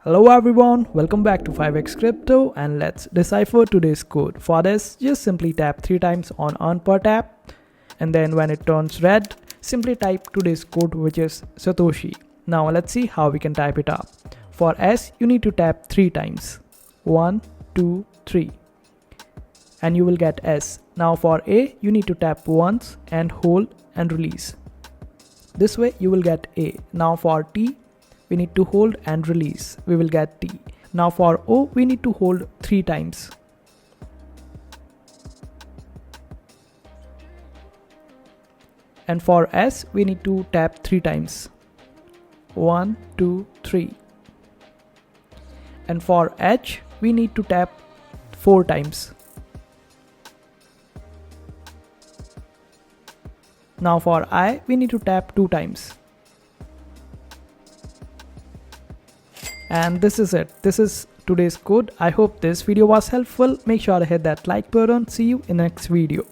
Hello everyone, welcome back to 5x Crypto and let's decipher today's code. For this, just simply tap 3 times on earn per tap and then when it turns red, simply type today's code which is Satoshi. Now let's see how we can type it up. For S, you need to tap 3 times. 1, 2, 3 and you will get S. Now for A, you need to tap once and hold and release. This way you will get A. Now for T, we need to hold and release. We will get T. Now for O, we need to hold 3 times. And for S, we need to tap 3 times. 1, 2, 3. And for H, we need to tap 4 times. Now for I, we need to tap 2 times. And this is it. This is today's code. I hope this video was helpful. Make sure to hit that like button. See you in the next video.